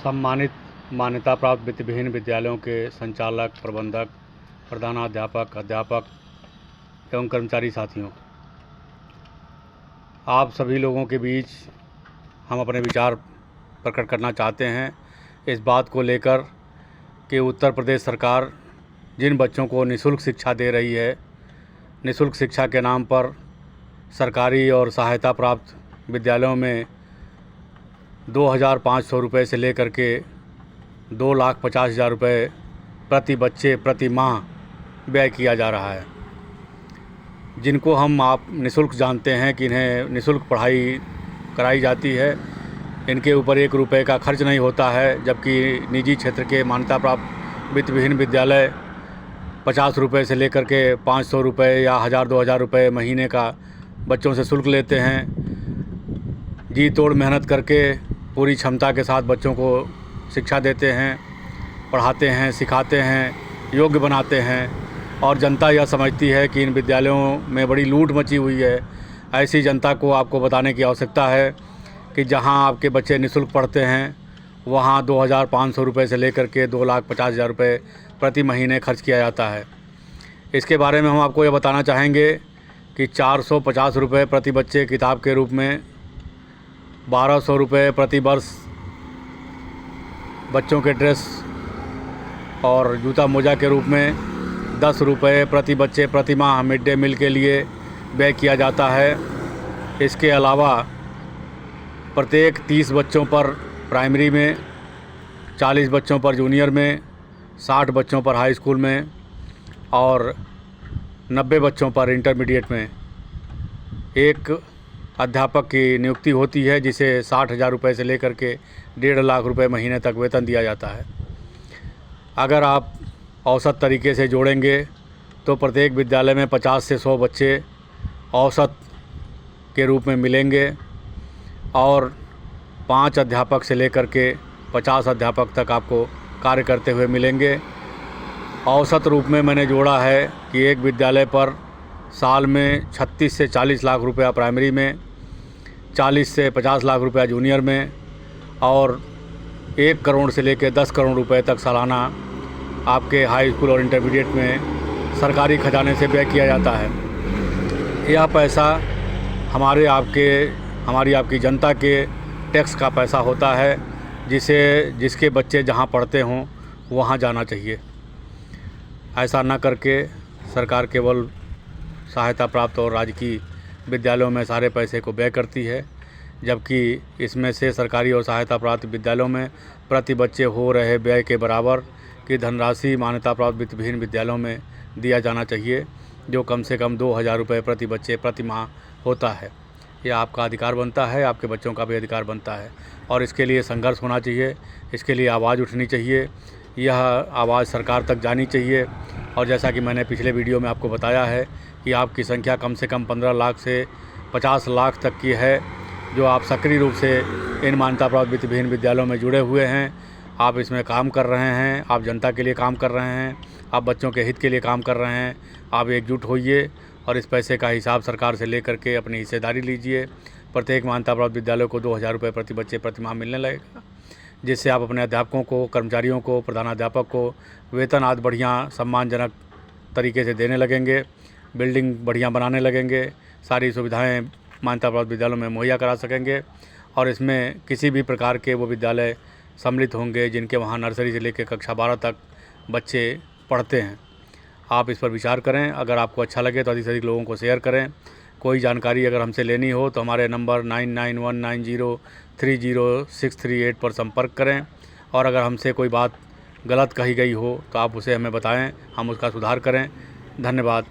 सम्मानित मान्यता प्राप्त वित्तविहीन विद्यालयों के संचालक, प्रबंधक, प्रधानाध्यापक, अध्यापक एवं कर्मचारी साथियों, आप सभी लोगों के बीच हम अपने विचार प्रकट करना चाहते हैं इस बात को लेकर कि उत्तर प्रदेश सरकार जिन बच्चों को निःशुल्क शिक्षा दे रही है, निःशुल्क शिक्षा के नाम पर सरकारी और सहायता प्राप्त विद्यालयों में 2,500 रुपये से लेकर के 2,50,000 रुपये प्रति बच्चे प्रति माह व्यय किया जा रहा है। जिनको आप निःशुल्क जानते हैं कि इन्हें निःशुल्क पढ़ाई कराई जाती है, इनके ऊपर 1 रुपये का खर्च नहीं होता है, जबकि निजी क्षेत्र के मान्यता प्राप्त वित्तविहीन विद्यालय 50 रुपये से लेकर के 500 रुपये या 1,000-2,000 रुपये महीने का बच्चों से शुल्क लेते हैं। जी तोड़ मेहनत करके पूरी क्षमता के साथ बच्चों को शिक्षा देते हैं, पढ़ाते हैं, सिखाते हैं, योग्य बनाते हैं और जनता यह समझती है कि इन विद्यालयों में बड़ी लूट मची हुई है। ऐसी जनता को आपको बताने की आवश्यकता है कि जहां आपके बच्चे निःशुल्क पढ़ते हैं वहां 2,500 रुपये से लेकर के 2,50,000 रुपये प्रति महीने खर्च किया जाता है। इसके बारे में हम आपको यह बताना चाहेंगे कि 450 रुपये प्रति बच्चे किताब के रूप में, 1,200 रुपये प्रति वर्ष बच्चों के ड्रेस और जूता मोजा के रूप में, 10 रुपये प्रति बच्चे प्रति माह मिड डे मील के लिए व्यय किया जाता है। इसके अलावा प्रत्येक 30 बच्चों पर प्राइमरी में, 40 बच्चों पर जूनियर में, 60 बच्चों पर हाई स्कूल में और 90 बच्चों पर इंटरमीडिएट में एक अध्यापक की नियुक्ति होती है, जिसे 60,000 रुपये से लेकर के 1.5 लाख रुपये महीने तक वेतन दिया जाता है। अगर आप औसत तरीके से जोड़ेंगे तो प्रत्येक विद्यालय में 50 से 100 बच्चे औसत के रूप में मिलेंगे और 5 अध्यापक से लेकर के 50 अध्यापक तक आपको कार्य करते हुए मिलेंगे। औसत रूप में मैंने जोड़ा है कि एक विद्यालय पर साल में 36 से 40 लाख रुपया प्राइमरी में, 40 से 50 लाख रुपया जूनियर में और 1 करोड़ से लेकर 10 करोड़ रुपए तक सालाना आपके हाई स्कूल और इंटरमीडिएट में सरकारी खजाने से व्यय किया जाता है। यह पैसा हमारी आपकी जनता के टैक्स का पैसा होता है, जिसके बच्चे जहां पढ़ते हों वहां जाना चाहिए। ऐसा न करके सरकार केवल सहायता प्राप्त और राजकीय विद्यालयों में सारे पैसे को व्यय करती है, जबकि इसमें से सरकारी और सहायता प्राप्त विद्यालयों में प्रति बच्चे हो रहे व्यय के बराबर की धनराशि मान्यता प्राप्त वित्तविहीन विद्यालयों में दिया जाना चाहिए, जो कम से कम 2,000 रुपये प्रति बच्चे प्रति माह होता है। यह आपका अधिकार बनता है, आपके बच्चों का भी अधिकार बनता है और इसके लिए संघर्ष होना चाहिए, इसके लिए आवाज़ उठनी चाहिए, यह आवाज़ सरकार तक जानी चाहिए। और जैसा कि मैंने पिछले वीडियो में आपको बताया है कि आपकी संख्या कम से कम 15 लाख से 50 लाख तक की है, जो आप सक्रिय रूप से इन मान्यता प्राप्त वित्तविहीन विद्यालयों में जुड़े हुए हैं। आप इसमें काम कर रहे हैं, आप जनता के लिए काम कर रहे हैं, आप बच्चों के हित के लिए काम कर रहे हैं। आप एकजुट होइए और इस पैसे का हिसाब सरकार से लेकर के अपनी हिस्सेदारी लीजिए। प्रत्येक मान्यता प्राप्त विद्यालय को 2,000 रुपये प्रति बच्चे प्रति माह मिलने लगेगा, जिससे आप अपने अध्यापकों को, कर्मचारियों को, प्रधानाध्यापक को वेतन आदि बढ़िया सम्मानजनक तरीके से देने लगेंगे, बिल्डिंग बढ़िया बनाने लगेंगे, सारी सुविधाएं मान्यता प्राप्त विद्यालयों में मुहैया करा सकेंगे और इसमें किसी भी प्रकार के वो विद्यालय सम्मिलित होंगे जिनके वहाँ नर्सरी से लेकर कक्षा 12 तक बच्चे पढ़ते हैं। आप इस पर विचार करें। अगर आपको अच्छा लगे तो अधिक से अधिक लोगों को शेयर करें। कोई जानकारी अगर हमसे लेनी हो तो हमारे नंबर 9919030638 पर संपर्क करें और अगर हमसे कोई बात गलत कही गई हो तो आप उसे हमें बताएं, हम उसका सुधार करें। धन्यवाद।